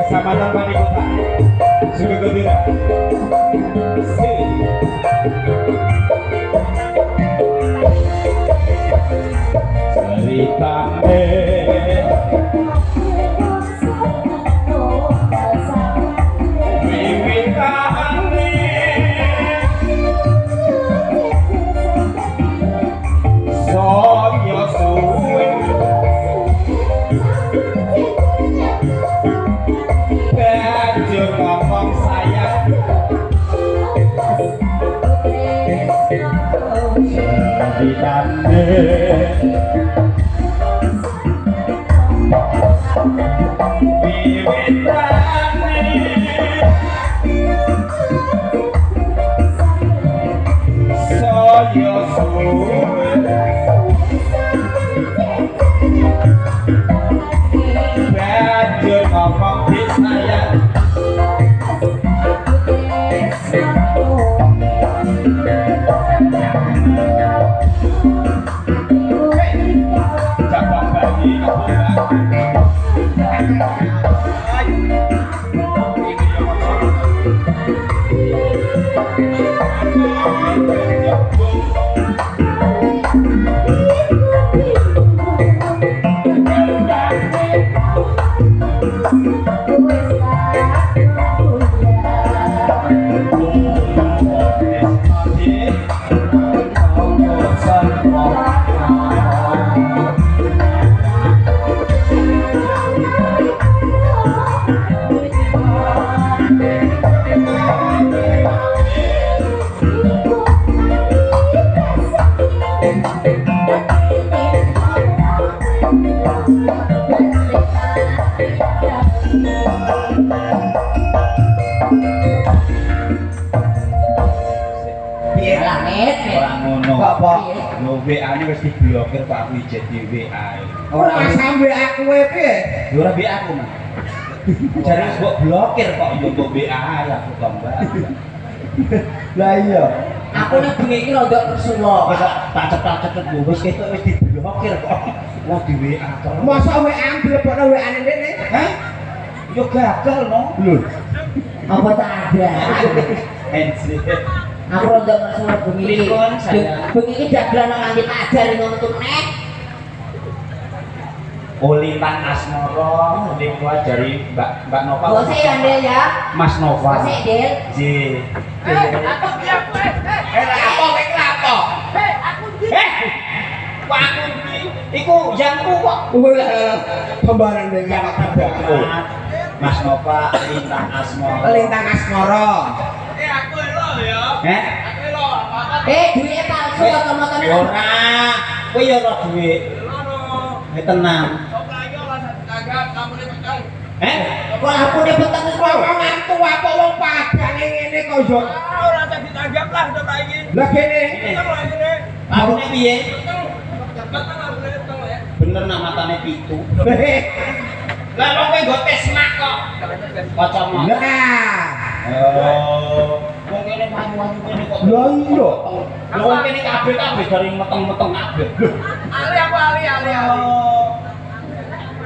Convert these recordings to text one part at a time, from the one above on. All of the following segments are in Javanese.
Kecamatan Panikota, Suku Gembira. Ceritane wiwitane saya suwe banjur ngomong sayang ceritane banjur ngomong di sayang cabang bayi WA ini wis diblokir Pak Wijat di WA. Ora masalah WA kowe piye? Ora WA aku mah. Jare wis mbok blokir kok yo mbok WA ya aku tambah. Lah iya. Aku nek bengi iki rada kesulo. Tak cepet-cepet wis ketok wis diblokir kok. Wah di WA terus. Masa WA dilebokno WA-ne dene? Hah? Yo gagal no. Lho. Apa tak ada? Ensi. Aku rada kesulo bengi iki. Bengi iki dagelan nganti pajar ngono tuh nek. Lintang Asmara niku dari Mbak Nova. Oh, saya Andel ya. Mas Nova. Saya Del. J. Apa dia kowe? Apa kowe lapo? Aku ndi? Kok aku ndi? Iku yangku kok. Pembaran dengan Mas Nova Lintang Asmara. Lintang Asmara. Aku elo ya. Aku elo apa? Duitnya palsu motor-motornya. Ora. Kowe ya ora duit. Tenang. Kok lagi ora tanggap kamu petang. Kok aku peteng ngomongan tua apa wong padane ngene kok yo. Ora tak ditanggap lah to lagi. Lah kene. Abune piye? Petang aku petang ya. Bener nak matane pitu. Lah kok kowe nggo tes mak kok. Kacamata. Nah. Wong kene payu-payu kene kok. Lah iya. Lah wong kene kabeh dari meteng-meteng kabeh. Ali apa ali.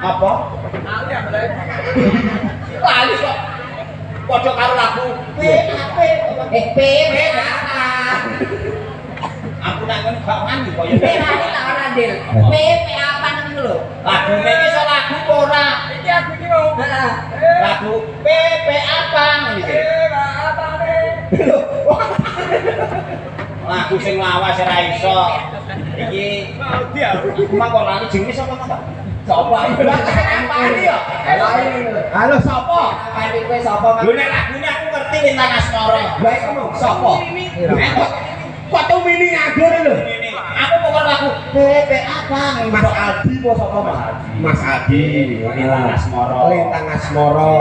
Apa? Ali apa lagi? Lali kok. Padha karo lagu PAP. PAP apa? Aku nak ngono gak mandi koyo. PAP ta ora, Del? PAP apa nang lho? Lagune iki iso lagu ora? Iki aku Lagu PP Abang iki. Lagu sing lawas ora iso. Iki mak kok lali jenenge sapa ta? Sapa iki? Apane ya? Halo sapa? Apane kowe sapa? Lho nek lagune aku ngerti Lintang Asmara. Lah ngono. Sapa? Kok tuh mini nganggur lho. Aku pokok lagu PP Abang. Mas Aldi apa sapa Mas? Mas Aldi. Lintang Asmara. Lintang Asmara.